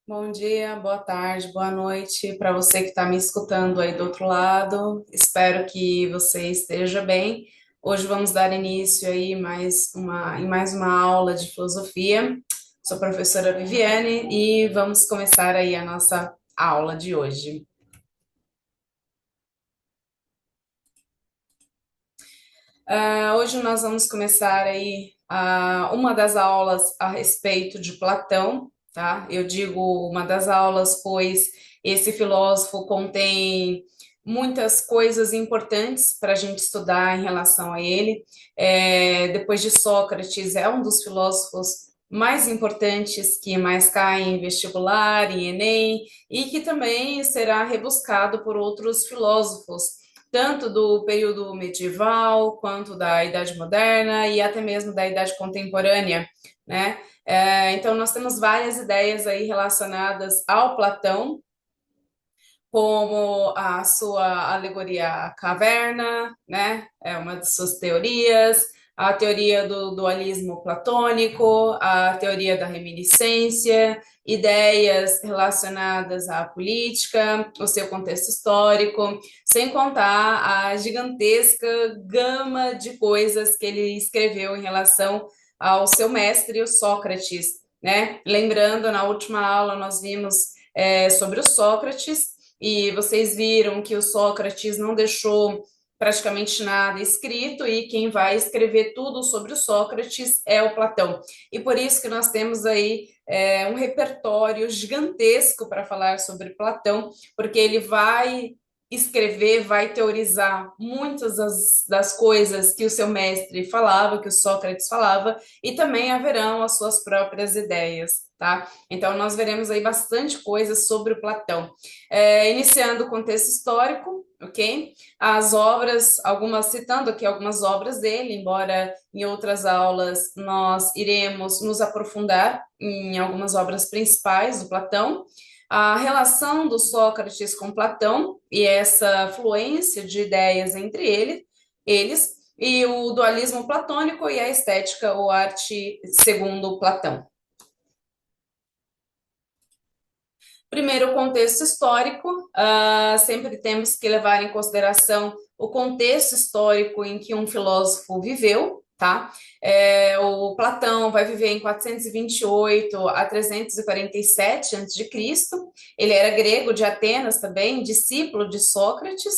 Bom dia, boa tarde, boa noite para você que está me escutando aí do outro lado. Espero que você esteja bem. Hoje vamos dar início aí em mais uma aula de filosofia. Sou a professora Viviane e vamos começar aí a nossa aula de hoje. Hoje nós vamos começar aí uma das aulas a respeito de Platão, tá? Eu digo uma das aulas, pois esse filósofo contém muitas coisas importantes para a gente estudar em relação a ele. Depois de Sócrates, é um dos filósofos mais importantes que mais caem em vestibular, em Enem, e que também será rebuscado por outros filósofos tanto do período medieval quanto da Idade Moderna e até mesmo da Idade Contemporânea, né? Então nós temos várias ideias aí relacionadas ao Platão, como a sua alegoria à caverna, né? É uma de suas teorias, a teoria do dualismo platônico, a teoria da reminiscência, ideias relacionadas à política, o seu contexto histórico, sem contar a gigantesca gama de coisas que ele escreveu em relação ao seu mestre, o Sócrates, né? Lembrando, na última aula nós vimos sobre o Sócrates, e vocês viram que o Sócrates não deixou praticamente nada escrito, e quem vai escrever tudo sobre o Sócrates é o Platão. E por isso que nós temos aí um repertório gigantesco para falar sobre Platão, porque ele vai escrever, vai teorizar muitas das coisas que o seu mestre falava, que o Sócrates falava, e também haverão as suas próprias ideias, tá? Então nós veremos aí bastante coisa sobre o Platão. Iniciando o contexto histórico, ok? As obras, algumas citando aqui algumas obras dele, embora em outras aulas nós iremos nos aprofundar em algumas obras principais do Platão. A relação do Sócrates com Platão e essa fluência de ideias entre eles, e o dualismo platônico e a estética ou arte segundo Platão. Primeiro, o contexto histórico, sempre temos que levar em consideração o contexto histórico em que um filósofo viveu, tá? O Platão vai viver em 428 a 347 a.C. Ele era grego de Atenas também, discípulo de Sócrates.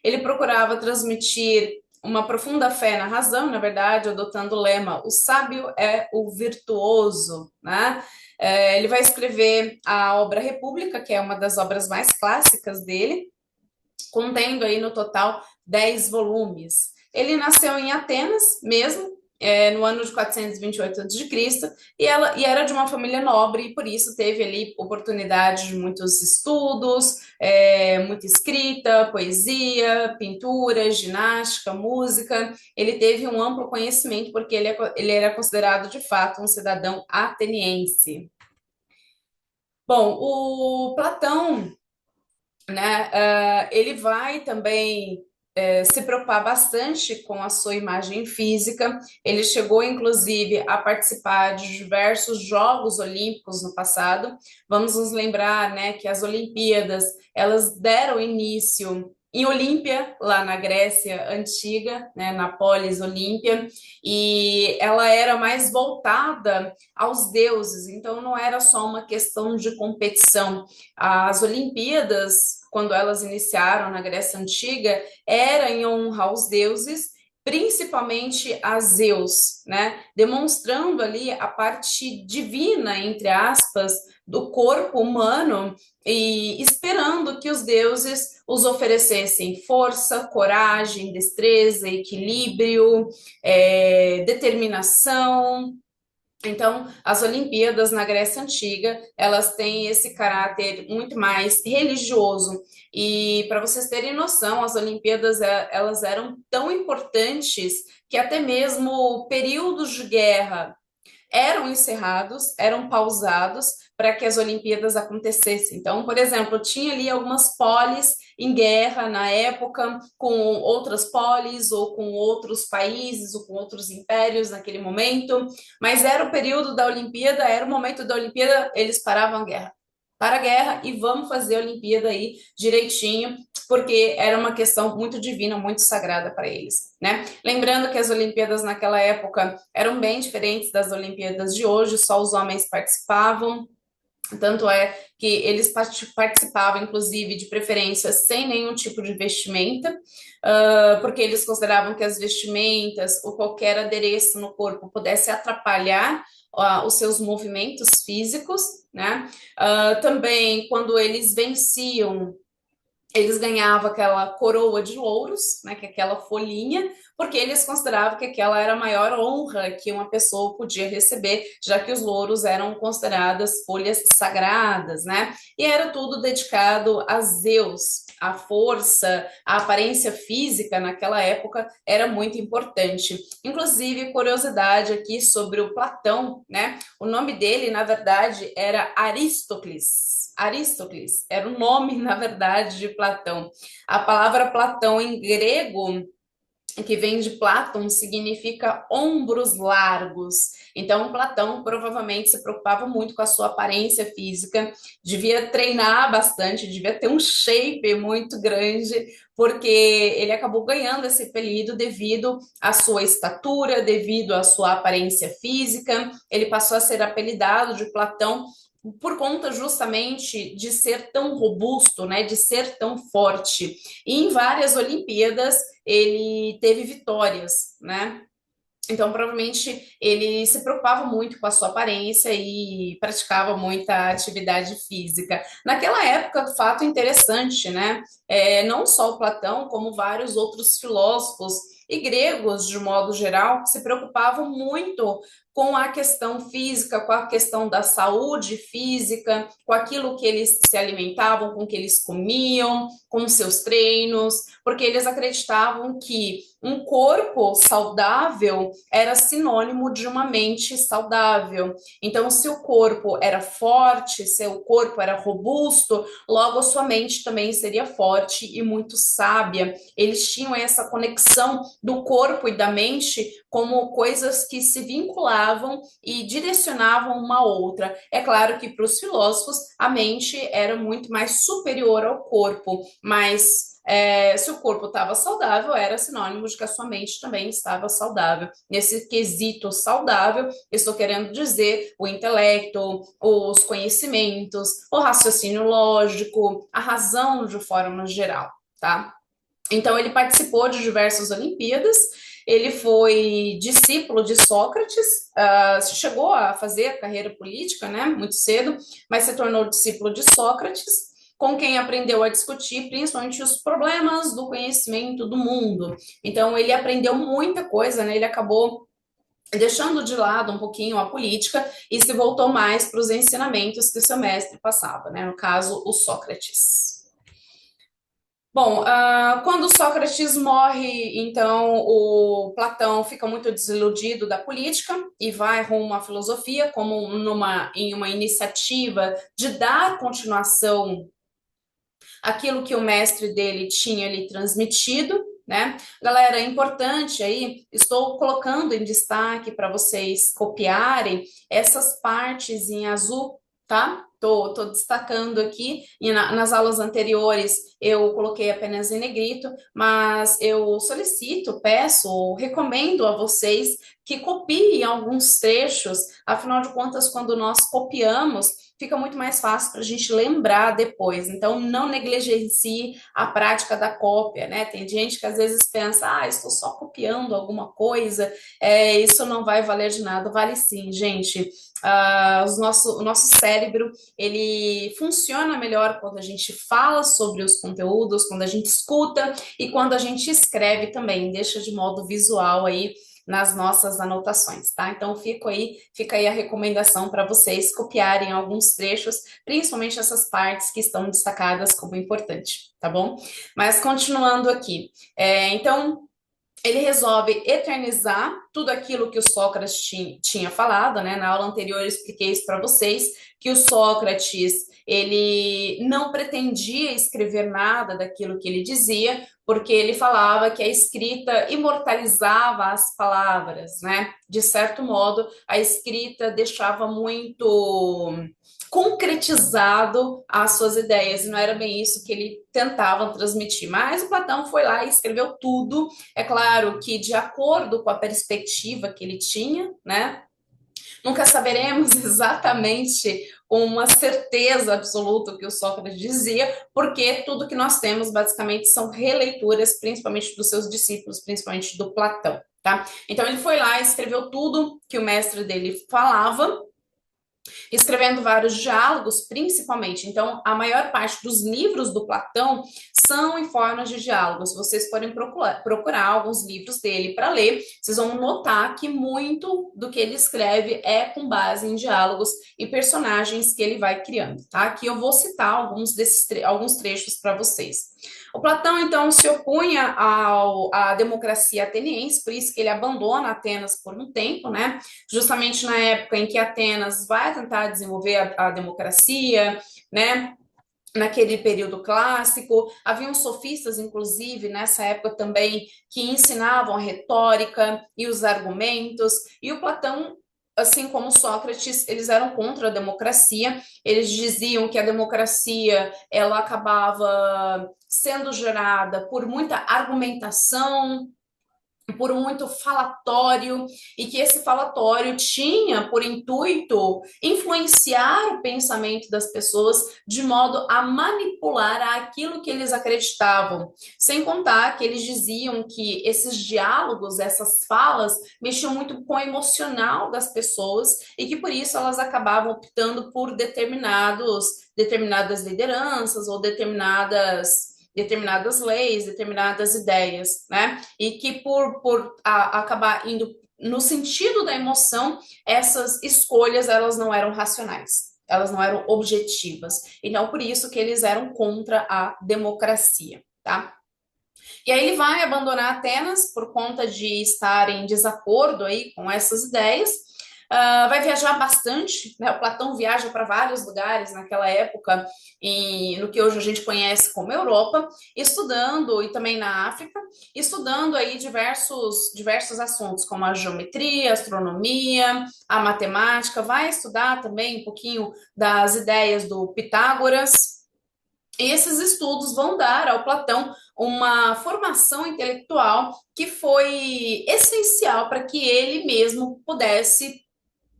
Ele procurava transmitir uma profunda fé na razão, na verdade, adotando o lema: o sábio é o virtuoso, né? Ele vai escrever a obra República, que é uma das obras mais clássicas dele, contendo aí no total 10 volumes. Ele nasceu em Atenas mesmo, no ano de 428 a.C., e era de uma família nobre, e por isso teve ali oportunidade de muitos estudos, muita escrita, poesia, pintura, ginástica, música. Ele teve um amplo conhecimento, porque ele era considerado de fato um cidadão ateniense. Bom, o Platão, né, ele vai também se preocupar bastante com a sua imagem física. Ele chegou, inclusive, a participar de diversos Jogos Olímpicos no passado. Vamos nos lembrar, né, que as Olimpíadas, elas deram início em Olímpia, lá na Grécia Antiga, né, na Polis Olímpia, e ela era mais voltada aos deuses, então não era só uma questão de competição. As Olimpíadas, quando elas iniciaram na Grécia Antiga, era em honra aos deuses, principalmente a Zeus, né? Demonstrando ali a parte divina, entre aspas, do corpo humano e esperando que os deuses os oferecessem força, coragem, destreza, equilíbrio, determinação. Então, as Olimpíadas na Grécia Antiga, elas têm esse caráter muito mais religioso. E para vocês terem noção, as Olimpíadas elas eram tão importantes que até mesmo períodos de guerra eram encerrados, eram pausados para que as Olimpíadas acontecessem. Então, por exemplo, tinha ali algumas polis em guerra na época com outras polis ou com outros países ou com outros impérios naquele momento, mas era o período da Olimpíada, era o momento da Olimpíada, eles paravam a guerra. para a guerra e vamos fazer a Olimpíada aí direitinho, porque era uma questão muito divina, muito sagrada para eles, né? Lembrando que as Olimpíadas naquela época eram bem diferentes das Olimpíadas de hoje, só os homens participavam. Tanto é que eles participavam, inclusive, de preferência sem nenhum tipo de vestimenta, porque eles consideravam que as vestimentas ou qualquer adereço no corpo pudesse atrapalhar os seus movimentos físicos, né? Também, quando eles venciam, eles ganhavam aquela coroa de louros, né, que é aquela folhinha, porque eles consideravam que aquela era a maior honra que uma pessoa podia receber, já que os louros eram consideradas folhas sagradas, né? E era tudo dedicado a Zeus. A força, a aparência física naquela época era muito importante. Inclusive, curiosidade aqui sobre o Platão, né? O nome dele, na verdade, era Aristócles. Aristócles era o nome, na verdade, de Platão. A palavra Platão em grego, que vem de Platon, significa ombros largos. Então, Platão provavelmente se preocupava muito com a sua aparência física, devia treinar bastante, devia ter um shape muito grande, porque ele acabou ganhando esse apelido devido à sua estatura, devido à sua aparência física. Ele passou a ser apelidado de Platão por conta justamente de ser tão robusto, né, de ser tão forte. E em várias Olimpíadas ele teve vitórias, né? Então, provavelmente, ele se preocupava muito com a sua aparência e praticava muita atividade física. Naquela época, fato interessante, né? Não só o Platão, como vários outros filósofos e gregos, de modo geral, se preocupavam muito com a questão física, com a questão da saúde física, com aquilo que eles se alimentavam, com o que eles comiam, com seus treinos, porque eles acreditavam que um corpo saudável era sinônimo de uma mente saudável. Então, se o corpo era forte, se o corpo era robusto, logo a sua mente também seria forte e muito sábia. Eles tinham essa conexão do corpo e da mente como coisas que se vinculavam e direcionavam uma a outra. É claro que para os filósofos a mente era muito mais superior ao corpo, mas se o corpo estava saudável, era sinônimo de que a sua mente também estava saudável. Nesse quesito saudável, estou querendo dizer o intelecto, os conhecimentos, o raciocínio lógico, a razão de forma geral, tá? Então, ele participou de diversas Olimpíadas, ele foi discípulo de Sócrates, chegou a fazer carreira política, né, muito cedo, mas se tornou discípulo de Sócrates, com quem aprendeu a discutir principalmente os problemas do conhecimento do mundo. Então, ele aprendeu muita coisa, né, ele acabou deixando de lado um pouquinho a política e se voltou mais para os ensinamentos que o seu mestre passava, né, no caso, o Sócrates. Bom, quando Sócrates morre, então o Platão fica muito desiludido da política e vai rumo à filosofia como em uma iniciativa de dar continuação àquilo que o mestre dele tinha lhe transmitido, né? Galera, é importante aí, estou colocando em destaque para vocês copiarem essas partes em azul, tá? Tô destacando aqui, e nas aulas anteriores eu coloquei apenas em negrito, mas eu solicito, peço, recomendo a vocês que copiem alguns trechos, afinal de contas, quando nós copiamos, fica muito mais fácil para a gente lembrar depois. Então, não negligencie a prática da cópia, né? Tem gente que às vezes pensa, estou só copiando alguma coisa, isso não vai valer de nada. Vale sim, gente. O nosso cérebro ele funciona melhor quando a gente fala sobre os conteúdos, quando a gente escuta e quando a gente escreve também, deixa de modo visual aí nas nossas anotações, tá? Então fica aí a recomendação para vocês copiarem alguns trechos, principalmente essas partes que estão destacadas como importante, tá bom? Mas continuando aqui, então ele resolve eternizar tudo aquilo que o Sócrates tinha falado, né? Na aula anterior eu expliquei isso para vocês, que o Sócrates, ele não pretendia escrever nada daquilo que ele dizia, porque ele falava que a escrita imortalizava as palavras, né? De certo modo, a escrita deixava muito concretizado as suas ideias, e não era bem isso que ele tentava transmitir. Mas o Platão foi lá e escreveu tudo. É claro que de acordo com a perspectiva que ele tinha, né? Nunca saberemos exatamente com uma certeza absoluta o que o Sócrates dizia, porque tudo que nós temos basicamente são releituras, principalmente dos seus discípulos, principalmente do Platão, tá? Então ele foi lá e escreveu tudo que o mestre dele falava, escrevendo vários diálogos, principalmente. Então, a maior parte dos livros do Platão são em formas de diálogos. Vocês podem procurar alguns livros dele para ler. Vocês vão notar que muito do que ele escreve é com base em diálogos e personagens que ele vai criando, tá? Aqui eu vou citar alguns trechos para vocês. O Platão, então, se opunha à democracia ateniense, por isso que ele abandona Atenas por um tempo, né? Justamente na época em que Atenas vai tentar desenvolver a democracia, né? Naquele período clássico, haviam sofistas, inclusive, nessa época também, que ensinavam a retórica e os argumentos, e o Platão, assim como Sócrates, eles eram contra a democracia, eles diziam que a democracia, ela acabava sendo gerada por muita argumentação, por muito falatório, e que esse falatório tinha por intuito influenciar o pensamento das pessoas de modo a manipular aquilo que eles acreditavam. Sem contar que eles diziam que esses diálogos, essas falas, mexiam muito com o emocional das pessoas e que por isso elas acabavam optando por determinadas lideranças ou determinadas leis, determinadas ideias, né? E que por acabar indo no sentido da emoção, essas escolhas elas não eram racionais, elas não eram objetivas. Então, por isso que eles eram contra a democracia, tá? E aí ele vai abandonar Atenas por conta de estar em desacordo aí com essas ideias. Vai viajar bastante, né? O Platão viaja para vários lugares naquela época, no que hoje a gente conhece como Europa, estudando, e também na África, estudando aí diversos assuntos, como a geometria, a astronomia, a matemática, vai estudar também um pouquinho das ideias do Pitágoras. E esses estudos vão dar ao Platão uma formação intelectual que foi essencial para que ele mesmo pudesse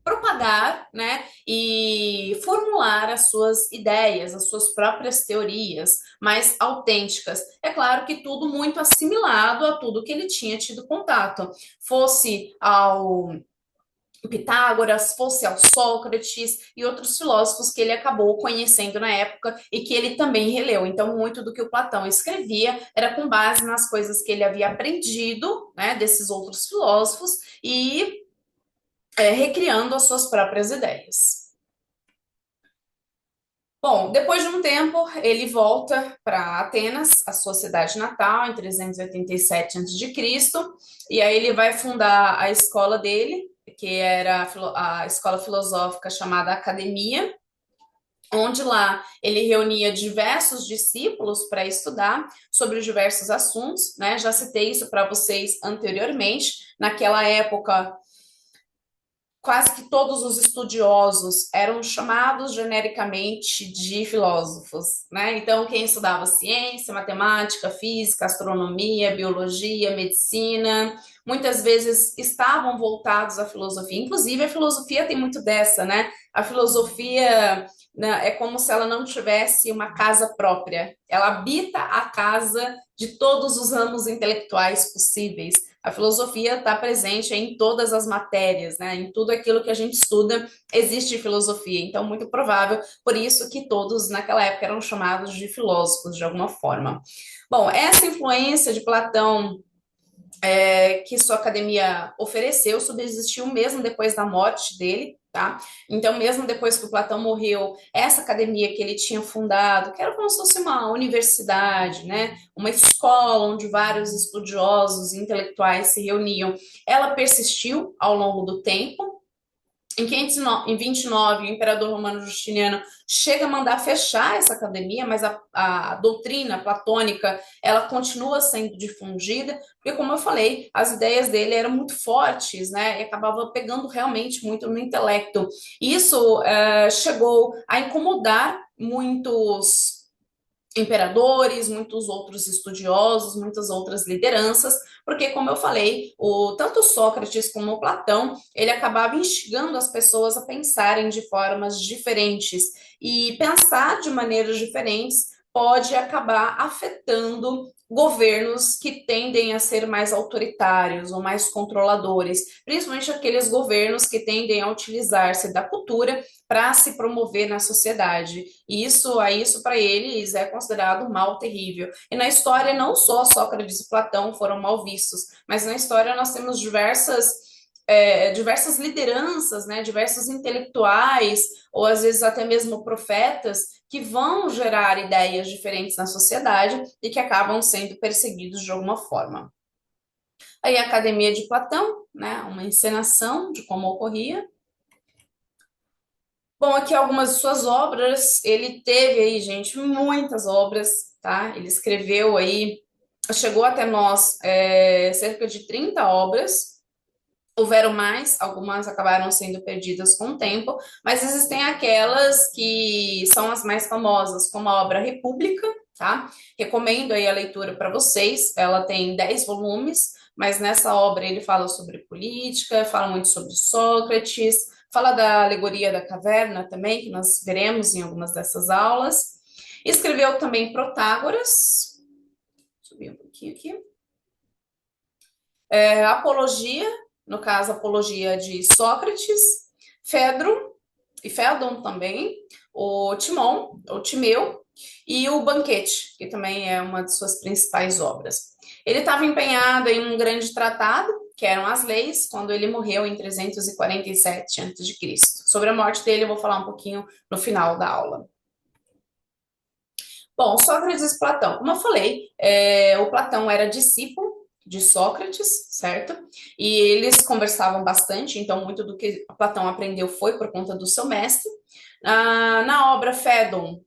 propagar, né, e formular as suas ideias, as suas próprias teorias mais autênticas. É claro que tudo muito assimilado a tudo que ele tinha tido contato, fosse ao Pitágoras, fosse ao Sócrates e outros filósofos que ele acabou conhecendo na época e que ele também releu. Então, muito do que o Platão escrevia era com base nas coisas que ele havia aprendido, né, desses outros filósofos e recriando as suas próprias ideias. Bom, depois de um tempo, ele volta para Atenas, a sua cidade natal, em 387 a.C., e aí ele vai fundar a escola dele, que era a escola filosófica chamada Academia, onde lá ele reunia diversos discípulos para estudar sobre os diversos assuntos, né? Já citei isso para vocês anteriormente. Naquela época, quase que todos os estudiosos eram chamados genericamente de filósofos, né? Então, quem estudava ciência, matemática, física, astronomia, biologia, medicina, muitas vezes estavam voltados à filosofia. Inclusive, a filosofia tem muito dessa, né? A filosofia, né, é como se ela não tivesse uma casa própria. Ela habita a casa de todos os ramos intelectuais possíveis. A filosofia está presente em todas as matérias, né? Em tudo aquilo que a gente estuda existe filosofia. Então, muito provável, por isso que todos naquela época eram chamados de filósofos de alguma forma. Bom, essa influência de Platão que sua academia ofereceu subsistiu mesmo depois da morte dele, tá? Então, mesmo depois que o Platão morreu, essa academia que ele tinha fundado, que era como se fosse uma universidade, né? Uma escola onde vários estudiosos e intelectuais se reuniam, ela persistiu ao longo do tempo. Em 29, o imperador romano Justiniano chega a mandar fechar essa academia, mas a doutrina platônica ela continua sendo difundida, porque, como eu falei, as ideias dele eram muito fortes, né? E acabava pegando realmente muito no intelecto. Isso chegou a incomodar muitos imperadores, muitos outros estudiosos, muitas outras lideranças, porque, como eu falei, tanto Sócrates como Platão, ele acabava instigando as pessoas a pensarem de formas diferentes, e pensar de maneiras diferentes pode acabar afetando governos que tendem a ser mais autoritários ou mais controladores, principalmente aqueles governos que tendem a utilizar-se da cultura para se promover na sociedade. E isso para eles é considerado um mal terrível. E na história, não só Sócrates e Platão foram mal vistos, mas na história nós temos diversas lideranças, né, diversos intelectuais, ou às vezes até mesmo profetas, que vão gerar ideias diferentes na sociedade e que acabam sendo perseguidos de alguma forma. Aí a Academia de Platão, né, uma encenação de como ocorria. Bom, aqui algumas de suas obras. Ele teve aí, gente, muitas obras, tá? Ele escreveu aí, chegou até nós cerca de 30 obras. Houveram mais, algumas acabaram sendo perdidas com o tempo, mas existem aquelas que são as mais famosas, como a obra República, tá? Recomendo aí a leitura para vocês. Ela tem 10 volumes, mas nessa obra ele fala sobre política, fala muito sobre Sócrates, fala da alegoria da caverna também, que nós veremos em algumas dessas aulas. Escreveu também Protágoras, subir um pouquinho aqui, Apologia, no caso, Apologia de Sócrates, Fedro e Fédon também, o Timon, o Timeu, e o Banquete, que também é uma de suas principais obras. Ele estava empenhado em um grande tratado, que eram as leis, quando ele morreu em 347 a.C. Sobre a morte dele, eu vou falar um pouquinho no final da aula. Bom, Sócrates e Platão. Como eu falei, o Platão era discípulo de Sócrates, certo? E eles conversavam bastante, então muito do que Platão aprendeu foi por conta do seu mestre. Na obra Fédon,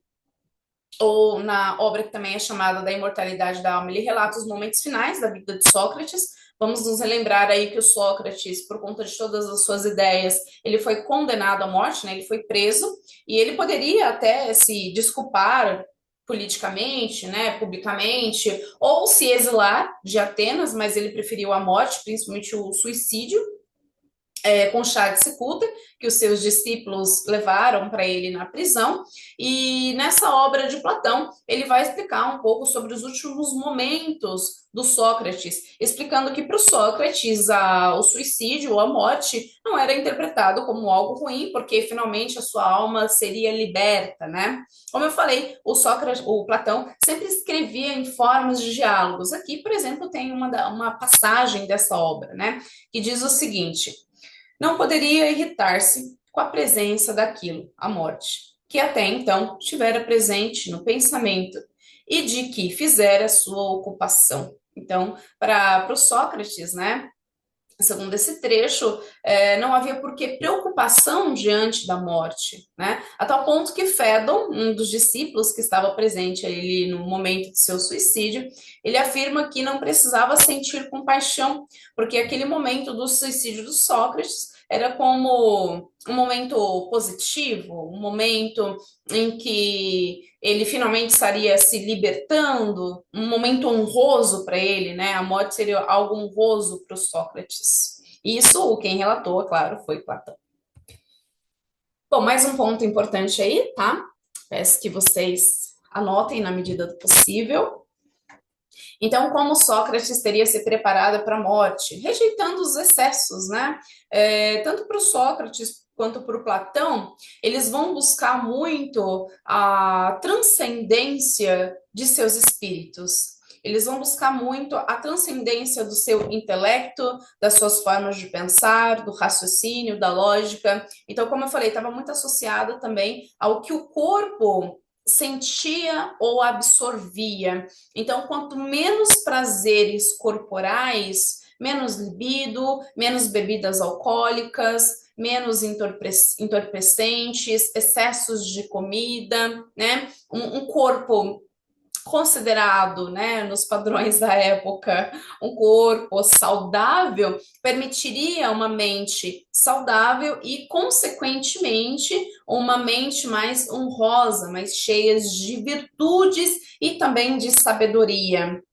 ou na obra que também é chamada da Imortalidade da Alma, ele relata os momentos finais da vida de Sócrates. Vamos nos relembrar aí que o Sócrates, por conta de todas as suas ideias, ele foi condenado à morte, né? Ele foi preso, e ele poderia até se desculpar politicamente, né, publicamente, ou se exilar de Atenas, mas ele preferiu a morte, principalmente o suicídio, com chá de cicuta, que os seus discípulos levaram para ele na prisão. E nessa obra de Platão, ele vai explicar um pouco sobre os últimos momentos do Sócrates, explicando que para o Sócrates o suicídio ou a morte não era interpretado como algo ruim, porque finalmente a sua alma seria liberta, né? Como eu falei, o Platão sempre escrevia em formas de diálogos. Aqui, por exemplo, tem uma passagem dessa obra, né? Que diz o seguinte: não poderia irritar-se com a presença daquilo, a morte, que até então estivera presente no pensamento e de que fizera sua ocupação. Então, para o Sócrates, né, segundo esse trecho, não havia por que preocupação diante da morte, né? A tal ponto que Fédon, um dos discípulos que estava presente ali no momento de seu suicídio, ele afirma que não precisava sentir compaixão, porque aquele momento do suicídio do Sócrates era como um momento positivo, um momento em que ele finalmente estaria se libertando, um momento honroso para ele, né? A morte seria algo honroso para o Sócrates. Isso, quem relatou, é claro, foi Platão. Bom, mais um ponto importante aí, tá? Peço que vocês anotem na medida do possível. Então, como Sócrates teria se preparado para a morte, rejeitando os excessos, né? Tanto para o Sócrates quanto para o Platão, eles vão buscar muito a transcendência de seus espíritos. eles vão buscar muito a transcendência do seu intelecto, das suas formas de pensar, do raciocínio, da lógica. Então, como eu falei, estava muito associado também ao que o corpo sentia ou absorvia. Então, quanto menos prazeres corporais, menos libido, menos bebidas alcoólicas, menos entorpecentes, excessos de comida, né? Um corpo considerado, né, nos padrões da época, um corpo saudável, permitiria uma mente saudável e, consequentemente, uma mente mais honrosa, mais cheia de virtudes e também de sabedoria.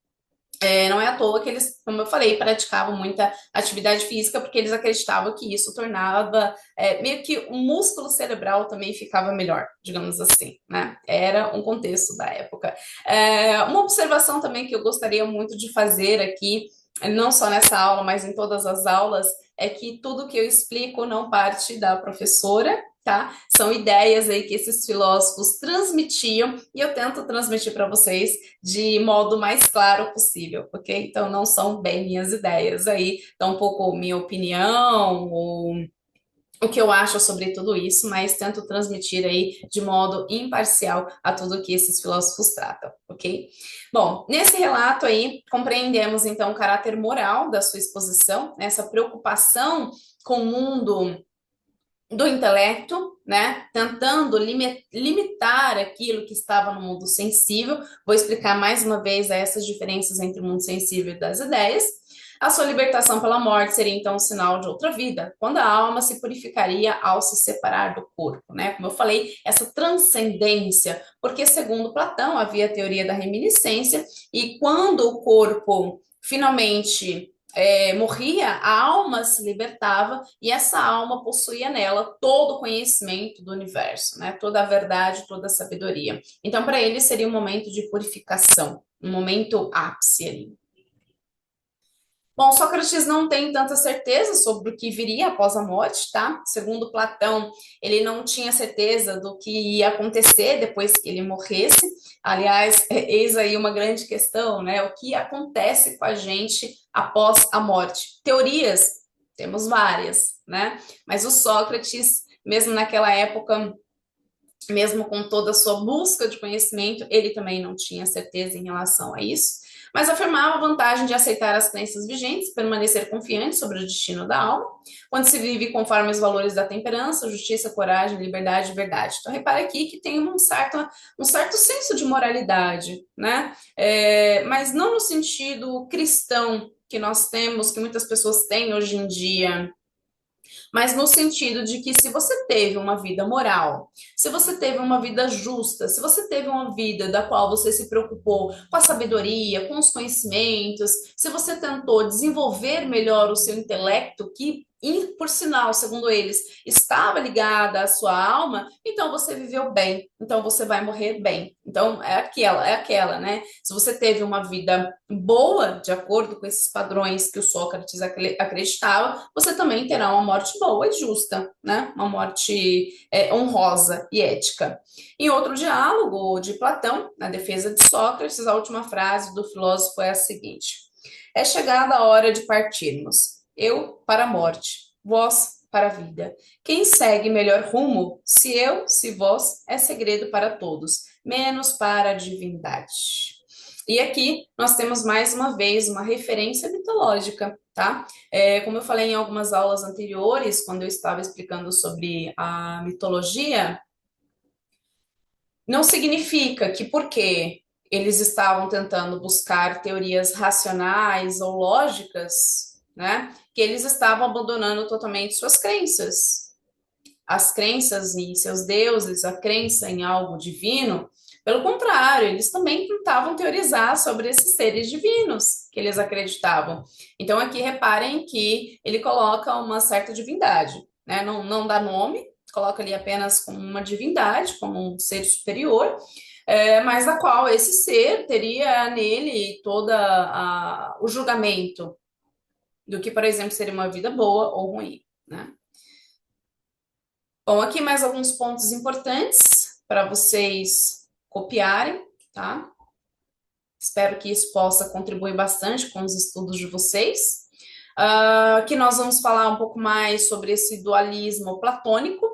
Não é à toa que eles, como eu falei, praticavam muita atividade física, porque eles acreditavam que isso tornava meio que o músculo cerebral também ficava melhor, digamos assim, né? Era um contexto da época. Uma observação também que eu gostaria muito de fazer aqui, não só nessa aula, mas em todas as aulas, é que tudo que eu explico não parte da professora, tá? São ideias aí que esses filósofos transmitiam e eu tento transmitir para vocês de modo mais claro possível, ok? Então não são bem minhas ideias aí, tá um pouco minha opinião, ou o que eu acho sobre tudo isso, mas tento transmitir aí de modo imparcial a tudo que esses filósofos tratam, ok? Bom, nesse relato aí, compreendemos então o caráter moral da sua exposição, essa preocupação com o mundo do intelecto, né? Tentando limitar aquilo que estava no mundo sensível. Vou explicar mais uma vez essas diferenças entre o mundo sensível e das ideias. A sua libertação pela morte seria então um sinal de outra vida, quando a alma se purificaria ao se separar do corpo, né? Como eu falei, essa transcendência, porque segundo Platão havia a teoria da reminiscência e quando o corpo finalmente morria, a alma se libertava e essa alma possuía nela todo o conhecimento do universo, né? Toda a verdade, toda a sabedoria. Então, para ele seria um momento de purificação, um momento ápice ali. Bom, Sócrates não tem tanta certeza sobre o que viria após a morte, tá? Segundo Platão, ele não tinha certeza do que ia acontecer depois que ele morresse. Aliás, eis aí uma grande questão, né? O que acontece com a gente após a morte? Teorias, temos várias, né? Mas o Sócrates, mesmo naquela época, mesmo com toda a sua busca de conhecimento, ele também não tinha certeza em relação a isso, mas afirmava a vantagem de aceitar as crenças vigentes, permanecer confiante sobre o destino da alma, quando se vive conforme os valores da temperança, justiça, coragem, liberdade e verdade. Então, repare aqui que tem um certo senso de moralidade, né? Mas não no sentido cristão que nós temos, que muitas pessoas têm hoje em dia, mas no sentido de que se você teve uma vida moral, se você teve uma vida justa, se você teve uma vida da qual você se preocupou com a sabedoria, com os conhecimentos, se você tentou desenvolver melhor o seu intelecto, que por sinal, segundo eles, estava ligada à sua alma, então você viveu bem, então você vai morrer bem. Então é aquela, né? Se você teve uma vida boa, de acordo com esses padrões que o Sócrates acreditava, você também terá uma morte boa e justa, né? Uma morte honrosa e ética. Em outro diálogo de Platão, na defesa de Sócrates, a última frase do filósofo é a seguinte: é chegada a hora de partirmos. Eu para a morte, vós para a vida. Quem segue melhor rumo, se eu, se vós, é segredo para todos, menos para a divindade. E aqui nós temos mais uma vez uma referência mitológica, tá? Como eu falei em algumas aulas anteriores, quando eu estava explicando sobre a mitologia, não significa que porque eles estavam tentando buscar teorias racionais ou lógicas, né, que eles estavam abandonando totalmente suas crenças. As crenças em seus deuses, a crença em algo divino. Pelo contrário, eles também tentavam teorizar sobre esses seres divinos que eles acreditavam. Então, aqui reparem que ele coloca uma certa divindade, né? Não dá nome, coloca ali apenas como uma divindade, como um ser superior, mas da qual esse ser teria nele o julgamento do que, por exemplo, seria uma vida boa ou ruim, né? Bom, aqui mais alguns pontos importantes para vocês copiarem, tá? Espero que isso possa contribuir bastante com os estudos de vocês. Que nós vamos falar um pouco mais sobre esse dualismo platônico,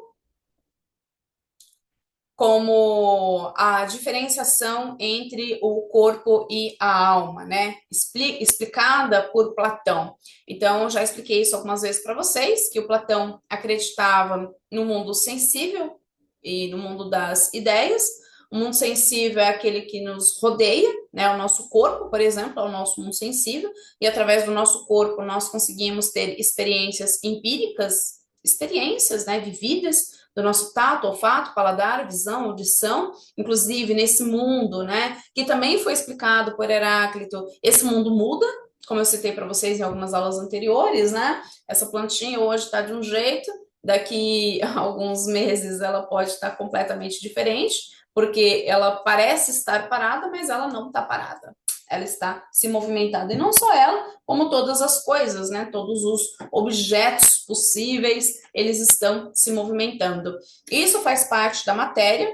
como a diferenciação entre o corpo e a alma, né? Explicada por Platão. Então, eu já expliquei isso algumas vezes para vocês, que o Platão acreditava no mundo sensível e no mundo das ideias. O mundo sensível é aquele que nos rodeia, né? O nosso corpo, por exemplo, é o nosso mundo sensível, e através do nosso corpo nós conseguimos ter experiências empíricas, experiências, né, vividas do nosso tato, olfato, paladar, visão, audição, inclusive nesse mundo, né, que também foi explicado por Heráclito, esse mundo muda, como eu citei para vocês em algumas aulas anteriores, né, essa plantinha hoje está de um jeito, daqui a alguns meses ela pode estar completamente diferente, porque ela parece estar parada, mas ela não está parada. Ela está se movimentando. E não só ela, como todas as coisas, né? Todos os objetos possíveis, eles estão se movimentando. Isso faz parte da matéria,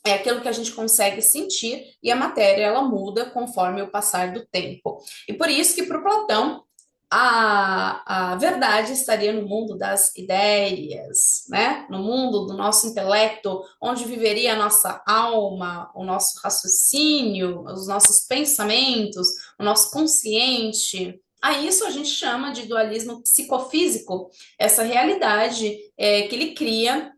é aquilo que a gente consegue sentir, e a matéria ela muda conforme o passar do tempo. E por isso que para o Platão a verdade estaria no mundo das ideias, né? No mundo do nosso intelecto, onde viveria a nossa alma, o nosso raciocínio, os nossos pensamentos, o nosso consciente. A isso a gente chama de dualismo psicofísico, essa realidade que ele cria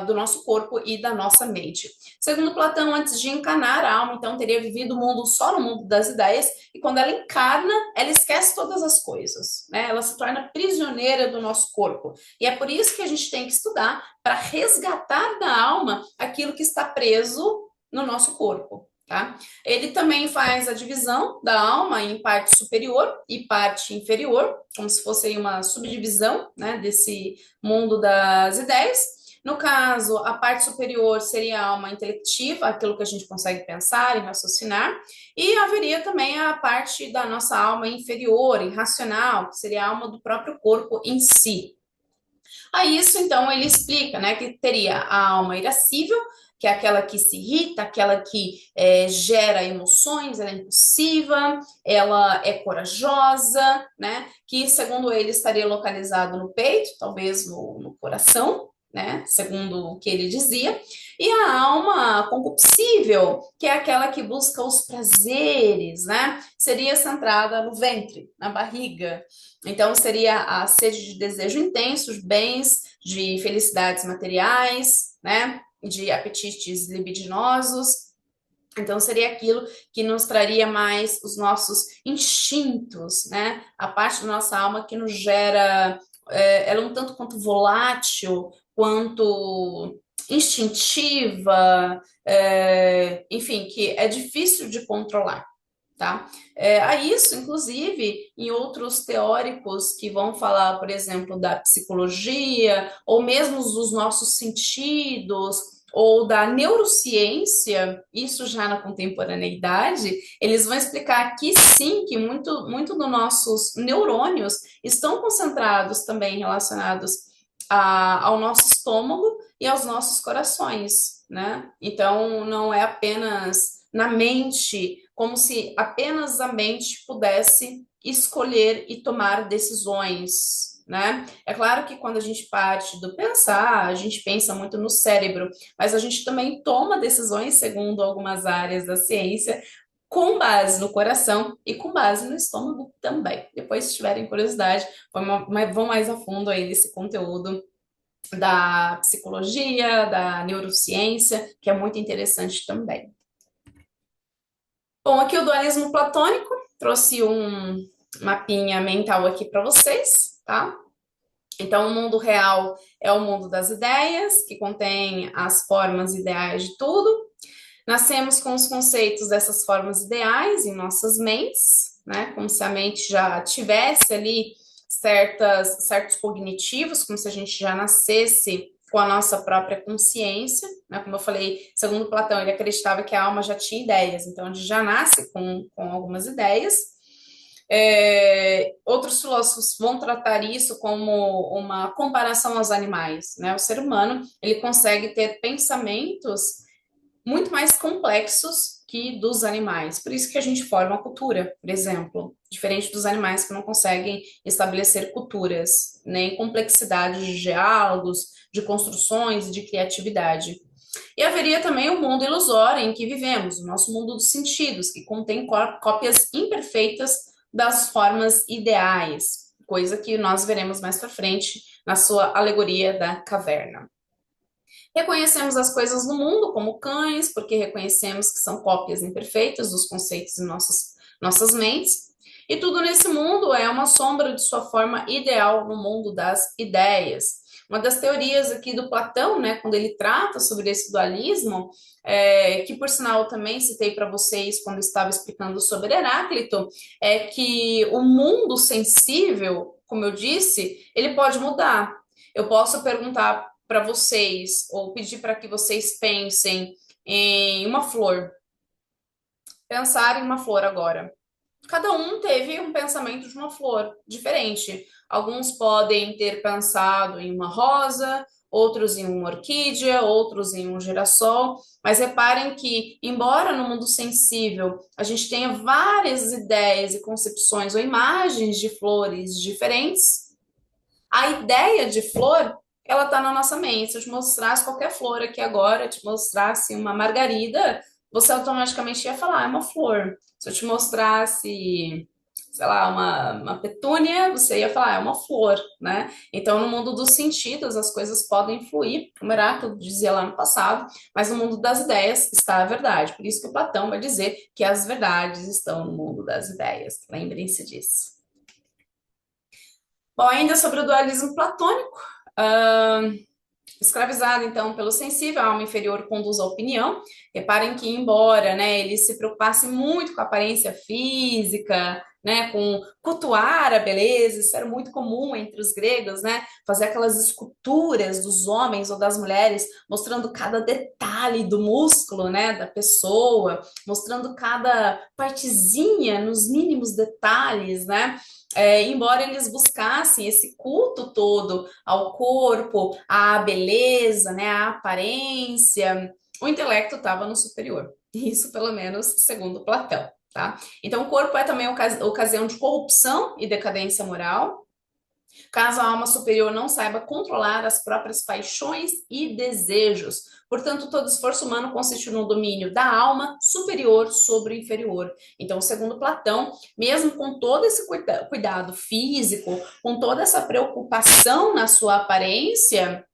do nosso corpo e da nossa mente. Segundo Platão, antes de encarnar, a alma então teria vivido o mundo só no mundo das ideias, e quando ela encarna, ela esquece todas as coisas, né? Ela se torna prisioneira do nosso corpo. E é por isso que a gente tem que estudar para resgatar da alma aquilo que está preso no nosso corpo. Tá? Ele também faz a divisão da alma em parte superior e parte inferior, como se fosse uma subdivisão, né, desse mundo das ideias. No caso, a parte superior seria a alma intelectiva, aquilo que a gente consegue pensar e raciocinar, e haveria também a parte da nossa alma inferior, irracional, que seria a alma do próprio corpo em si. A isso, então, ele explica, né, que teria a alma irascível, que é aquela que se irrita, aquela que gera emoções, ela é impulsiva, ela é corajosa, né, que, segundo ele, estaria localizado no peito, talvez no coração, né, segundo o que ele dizia, e a alma concupiscível, que é aquela que busca os prazeres, né, seria centrada no ventre, na barriga. Então, seria a sede de desejo intenso, de bens, de felicidades materiais, né, de apetites libidinosos. Então, seria aquilo que nos traria mais os nossos instintos, né? A parte da nossa alma que nos gera, ela é um tanto quanto volátil, quanto instintiva, enfim, que é difícil de controlar. Tá? A isso, inclusive, em outros teóricos que vão falar, por exemplo, da psicologia, ou mesmo dos nossos sentidos, ou da neurociência, isso já na contemporaneidade, eles vão explicar que sim, que muito dos nossos neurônios estão concentrados também relacionados ao nosso estômago e aos nossos corações, né? Então, não é apenas na mente, como se apenas a mente pudesse escolher e tomar decisões, né? É claro que quando a gente parte do pensar, a gente pensa muito no cérebro, mas a gente também toma decisões, segundo algumas áreas da ciência, com base no coração e com base no estômago também. Depois, se tiverem curiosidade, vão mais a fundo aí nesse conteúdo da psicologia, da neurociência, que é muito interessante também. Bom, aqui o dualismo platônico, trouxe um mapinha mental aqui para vocês, tá? Então, o mundo real é o mundo das ideias, que contém as formas ideais de tudo. Nascemos com os conceitos dessas formas ideais em nossas mentes, né? Como se a mente já tivesse ali certos cognitivos, como se a gente já nascesse com a nossa própria consciência, né? Como eu falei, segundo Platão, ele acreditava que a alma já tinha ideias, então a gente já nasce com algumas ideias. Outros filósofos vão tratar isso como uma comparação aos animais, né? O ser humano, ele consegue ter pensamentos muito mais complexos que dos animais. Por isso que a gente forma cultura, por exemplo, diferente dos animais que não conseguem estabelecer culturas, nem complexidade de diálogos, de construções e de criatividade. E haveria também o mundo ilusório em que vivemos, o nosso mundo dos sentidos, que contém cópias imperfeitas das formas ideais, coisa que nós veremos mais para frente na sua alegoria da caverna. Reconhecemos as coisas no mundo como cães, porque reconhecemos que são cópias imperfeitas dos conceitos em nossas mentes. E tudo nesse mundo é uma sombra de sua forma ideal no mundo das ideias. Uma das teorias aqui do Platão, né, quando ele trata sobre esse dualismo, que por sinal eu também citei para vocês quando estava explicando sobre Heráclito, é que o mundo sensível, como eu disse, ele pode mudar. Eu posso perguntar para vocês, ou pedir para que vocês pensem em uma flor. Pensar em uma flor agora. Cada um teve um pensamento de uma flor diferente. Alguns podem ter pensado em uma rosa, outros em uma orquídea, outros em um girassol, mas reparem que, embora no mundo sensível a gente tenha várias ideias e concepções ou imagens de flores diferentes, a ideia de flor, ela tá na nossa mente. Se eu te mostrasse qualquer flor aqui agora, te mostrasse uma margarida, você automaticamente ia falar, é uma flor. Se eu te mostrasse, sei lá, uma petúnia, você ia falar, é uma flor, né? Então, no mundo dos sentidos, as coisas podem fluir, como Heráclito dizia lá no passado, mas no mundo das ideias está a verdade. Por isso que o Platão vai dizer que as verdades estão no mundo das ideias. Lembrem-se disso. Bom, ainda sobre o dualismo platônico, escravizado, então, pelo sensível, a alma inferior conduz à opinião. Reparem que, embora, né, ele se preocupasse muito com a aparência física, né, com cultuar a beleza, isso era muito comum entre os gregos, né, fazer aquelas esculturas dos homens ou das mulheres, mostrando cada detalhe do músculo, né, da pessoa, mostrando cada partezinha nos mínimos detalhes, né, embora eles buscassem esse culto todo ao corpo, à beleza, né, à aparência, o intelecto estava no superior. Isso, pelo menos, segundo Platão, tá? Então, o corpo é também ocasião de corrupção e decadência moral, caso a alma superior não saiba controlar as próprias paixões e desejos. Portanto, todo esforço humano consiste no domínio da alma superior sobre o inferior. Então, segundo Platão, mesmo com todo esse cuidado físico, com toda essa preocupação na sua aparência,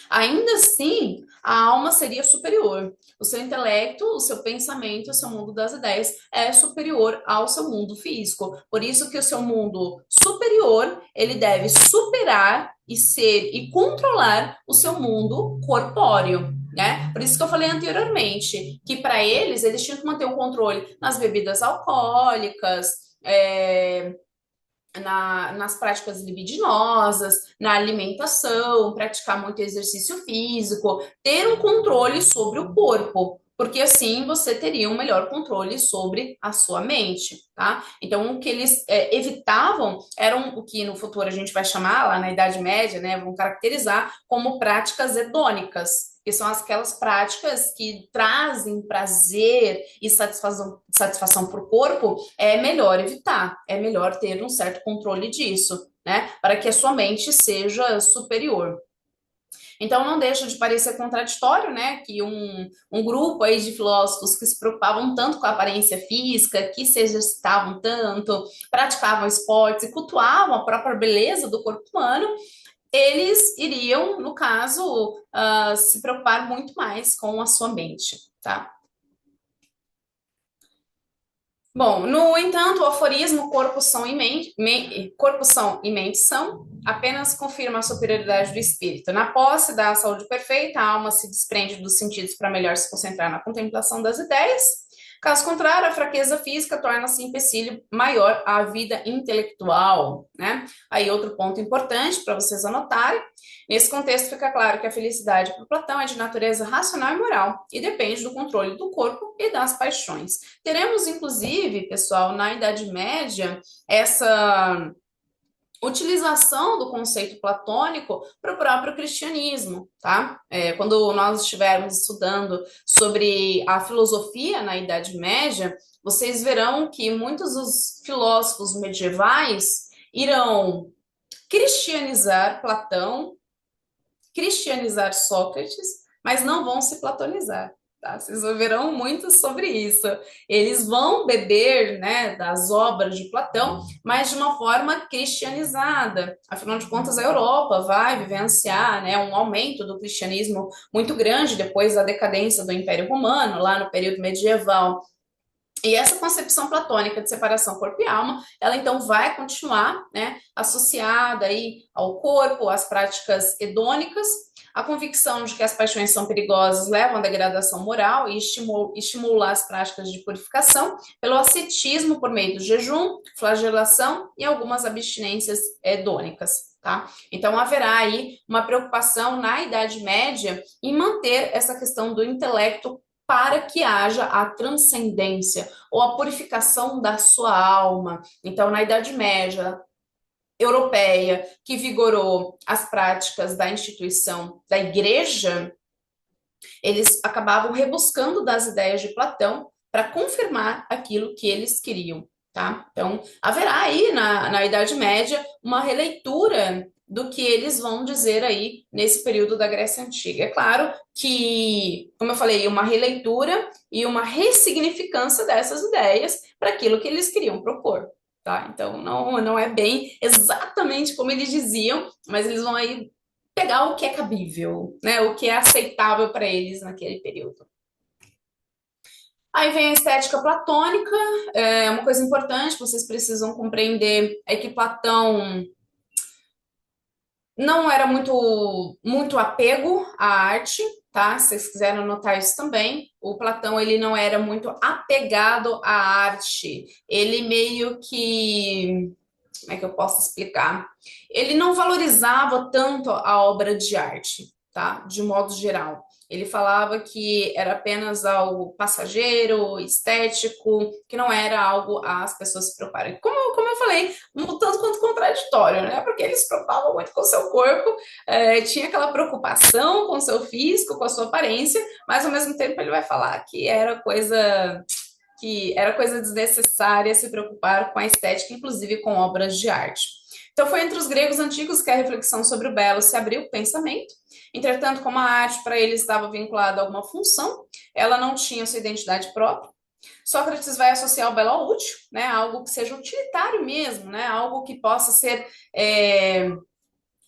ainda assim, a alma seria superior. O seu intelecto, o seu pensamento, o seu mundo das ideias é superior ao seu mundo físico. Por isso que o seu mundo superior, ele deve superar e ser e controlar o seu mundo corpóreo. Né? Por isso que eu falei anteriormente que para eles tinham que manter o controle nas bebidas alcoólicas, nas práticas libidinosas, na alimentação, praticar muito exercício físico, ter um controle sobre o corpo, porque assim você teria um melhor controle sobre a sua mente, tá? Então, o que eles evitavam eram o que no futuro a gente vai chamar, lá na Idade Média, né, vão caracterizar como práticas hedônicas, que são aquelas práticas que trazem prazer e satisfação para o corpo, é melhor evitar, é melhor ter um certo controle disso, né? Para que a sua mente seja superior. Então, não deixa de parecer contraditório, né, que um grupo aí de filósofos que se preocupavam tanto com a aparência física, que se exercitavam tanto, praticavam esportes e cultuavam a própria beleza do corpo humano, eles iriam, no caso, se preocupar muito mais com a sua mente, tá? Bom, no entanto, o aforismo corpo, são e mente são apenas confirma a superioridade do espírito. Na posse da saúde perfeita, a alma se desprende dos sentidos para melhor se concentrar na contemplação das ideias. Caso contrário, a fraqueza física torna-se empecilho maior à vida intelectual, né? Aí outro ponto importante para vocês anotarem. Nesse contexto fica claro que a felicidade para Platão é de natureza racional e moral e depende do controle do corpo e das paixões. Teremos, inclusive, pessoal, na Idade Média, utilização do conceito platônico para o próprio cristianismo, tá? Quando nós estivermos estudando sobre a filosofia na Idade Média, vocês verão que muitos dos filósofos medievais irão cristianizar Platão, cristianizar Sócrates, mas não vão se platonizar. Tá? Vocês verão muito sobre isso. Eles vão beber, né, das obras de Platão, mas de uma forma cristianizada. Afinal de contas, a Europa vai vivenciar, né, um aumento do cristianismo muito grande depois da decadência do Império Romano, lá no período medieval. E essa concepção platônica de separação corpo e alma, ela então vai continuar, né, associada aí ao corpo, às práticas hedônicas, a convicção de que as paixões são perigosas levam à degradação moral e estimula as práticas de purificação pelo ascetismo por meio do jejum, flagelação e algumas abstinências hedônicas. Tá? Então haverá aí uma preocupação na Idade Média em manter essa questão do intelecto para que haja a transcendência ou a purificação da sua alma. Então, na Idade Média europeia, que vigorou as práticas da instituição da igreja, eles acabavam rebuscando das ideias de Platão para confirmar aquilo que eles queriam. Tá? Então, haverá aí na Idade Média uma releitura do que eles vão dizer aí nesse período da Grécia Antiga. É claro que, como eu falei, uma releitura e uma ressignificância dessas ideias para aquilo que eles queriam propor. Tá? Então, não é bem exatamente como eles diziam, mas eles vão aí pegar o que é cabível, né? O que é aceitável para eles naquele período. Aí vem a estética platônica, uma coisa importante que vocês precisam compreender é que Platão não era muito apego à arte, tá? Se vocês quiserem anotar isso também, o Platão ele não era muito apegado à arte. Ele meio que, como é que eu posso explicar? Ele não valorizava tanto a obra de arte, tá? De modo geral. Ele falava que era apenas algo passageiro, estético, que não era algo as pessoas se preocuparem. Como eu falei, um tanto quanto contraditório, né? Porque ele se preocupava muito com o seu corpo, tinha aquela preocupação com o seu físico, com a sua aparência, mas ao mesmo tempo ele vai falar que era coisa desnecessária se preocupar com a estética, inclusive com obras de arte. Então, foi entre os gregos antigos que a reflexão sobre o belo se abriu o pensamento. Entretanto, como a arte para eles estava vinculada a alguma função, ela não tinha sua identidade própria. Sócrates vai associar o belo ao útil, né? Algo que seja utilitário mesmo, né? Algo que possa ser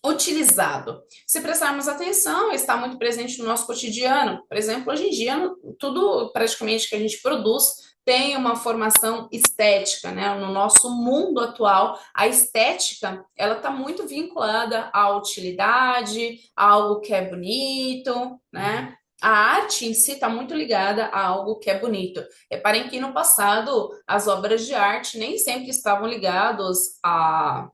utilizado. Se prestarmos atenção, está muito presente no nosso cotidiano. Por exemplo, hoje em dia, tudo praticamente que a gente produz tem uma formação estética, né? No nosso mundo atual, a estética, ela está muito vinculada à utilidade, a algo que é bonito, né? A arte em si está muito ligada a algo que é bonito. Reparem que no passado as obras de arte nem sempre estavam ligadas ao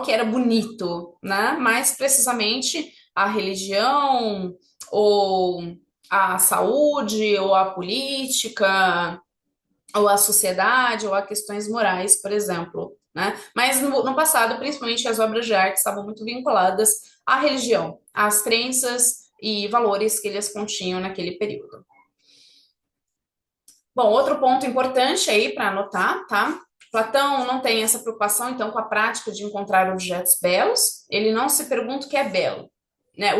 que era bonito, né? Mais precisamente a religião, ou a saúde, ou a política, ou a sociedade, ou a questões morais, por exemplo. Né? Mas no passado, principalmente, as obras de arte estavam muito vinculadas à religião, às crenças e valores que eles continham naquele período. Bom, outro ponto importante aí para anotar, tá? Platão não tem essa preocupação, então, com a prática de encontrar objetos belos. Ele não se pergunta o que é belo, né?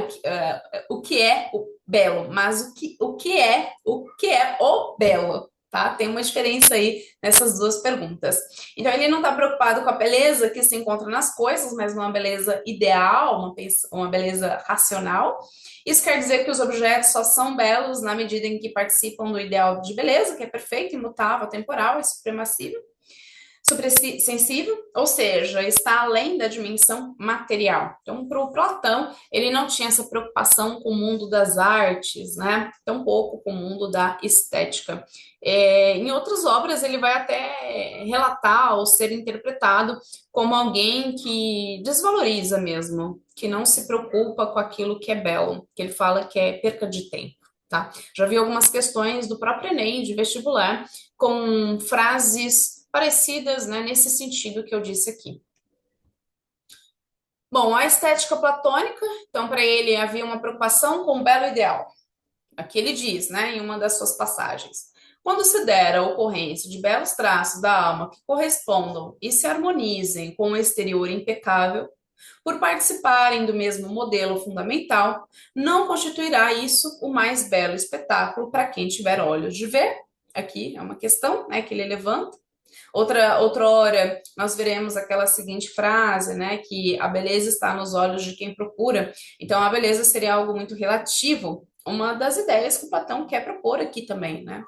O que é o belo, mas o que é o belo, tá? Tem uma diferença aí nessas duas perguntas. Então, ele não está preocupado com a beleza que se encontra nas coisas, mas uma beleza ideal, uma beleza racional. Isso quer dizer que os objetos só são belos na medida em que participam do ideal de beleza, que é perfeito, imutável, temporal e suprassensível, ou seja, está além da dimensão material. Então, para o Platão, ele não tinha essa preocupação com o mundo das artes, né? Tampouco com o mundo da estética. Em outras obras, ele vai até relatar ou ser interpretado como alguém que desvaloriza mesmo, que não se preocupa com aquilo que é belo, que ele fala que é perca de tempo. Tá? Já vi algumas questões do próprio Enem, de vestibular, com frases parecidas, né, nesse sentido que eu disse aqui. Bom, a estética platônica, então, para ele havia uma preocupação com o belo ideal. Aqui ele diz, né, em uma das suas passagens. Quando se der a ocorrência de belos traços da alma que correspondam e se harmonizem com o exterior impecável, por participarem do mesmo modelo fundamental, não constituirá isso o mais belo espetáculo para quem tiver olhos de ver? Aqui é uma questão, né, que ele levanta. Outra hora, nós veremos aquela seguinte frase, né, que a beleza está nos olhos de quem procura. Então, a beleza seria algo muito relativo, uma das ideias que o Platão quer propor aqui também, né?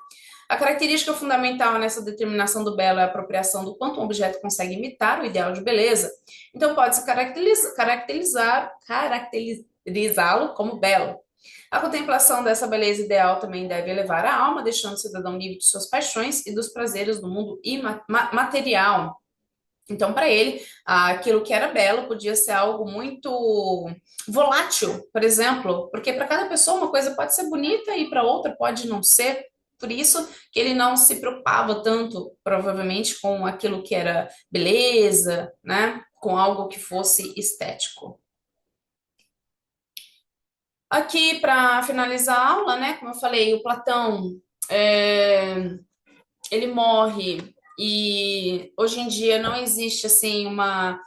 A característica fundamental nessa determinação do belo é a apropriação do quanto um objeto consegue imitar o ideal de beleza. Então, pode-se caracterizá-lo como belo. A contemplação dessa beleza ideal também deve elevar a alma, deixando o cidadão livre de suas paixões e dos prazeres do mundo material. Então, para ele, aquilo que era belo podia ser algo muito volátil, por exemplo, porque para cada pessoa uma coisa pode ser bonita e para outra pode não ser. Por isso que ele não se preocupava tanto, provavelmente, com aquilo que era beleza, né? Com algo que fosse estético. Aqui, para finalizar a aula, né? Como eu falei, o Platão, é, ele morre e hoje em dia não existe assim uma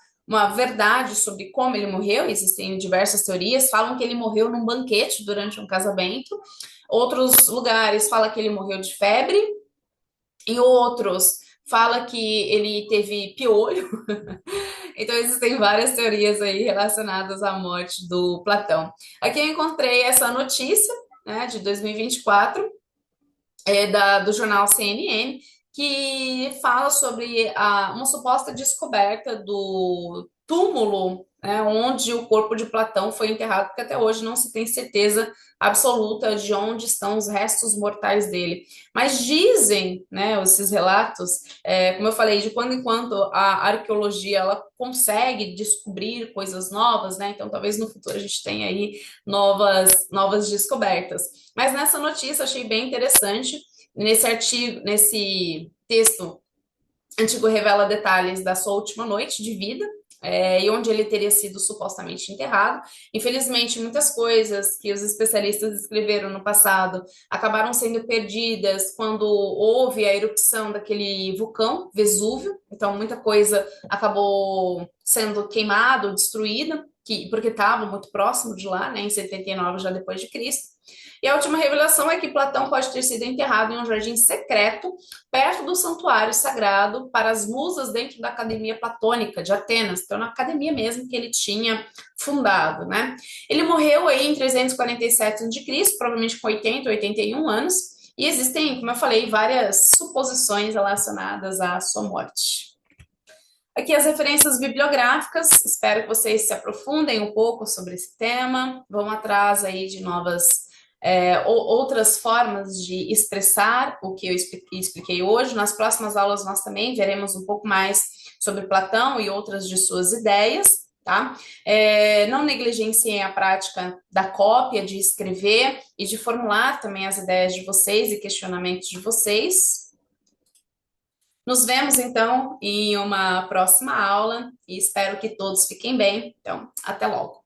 verdade sobre como ele morreu, existem diversas teorias, falam que ele morreu num banquete durante um casamento, outros lugares falam que ele morreu de febre, e outros fala que ele teve piolho. Então existem várias teorias aí relacionadas à morte do Platão. Aqui eu encontrei essa notícia, né, de 2024, do jornal CNN, que fala sobre uma suposta descoberta do túmulo, né, onde o corpo de Platão foi enterrado, porque até hoje não se tem certeza absoluta de onde estão os restos mortais dele. Mas dizem, né, esses relatos, como eu falei, de quando em quando a arqueologia ela consegue descobrir coisas novas, né? Então talvez no futuro a gente tenha aí novas descobertas. Mas nessa notícia eu achei bem interessante. Nesse artigo, nesse texto, Antigo revela detalhes da sua última noite de vida, e onde ele teria sido supostamente enterrado. Infelizmente, muitas coisas que os especialistas escreveram no passado acabaram sendo perdidas quando houve a erupção daquele vulcão, Vesúvio. Então, muita coisa acabou sendo queimada, destruída, porque estava muito próximo de lá, né, em 79 já depois de Cristo. E a última revelação é que Platão pode ter sido enterrado em um jardim secreto perto do santuário sagrado para as musas dentro da Academia Platônica de Atenas, então na academia mesmo que ele tinha fundado, né? Ele morreu aí em 347 a.C., provavelmente com 80, 81 anos, e existem, como eu falei, várias suposições relacionadas à sua morte. Aqui as referências bibliográficas, espero que vocês se aprofundem um pouco sobre esse tema, vão atrás aí de novas outras formas de expressar o que eu expliquei hoje. Nas próximas aulas nós também veremos um pouco mais sobre Platão e outras de suas ideias, tá? Não negligenciem a prática da cópia, de escrever e de formular também as ideias de vocês e questionamentos de vocês. Nos vemos então em uma próxima aula e espero que todos fiquem bem. Então, até logo.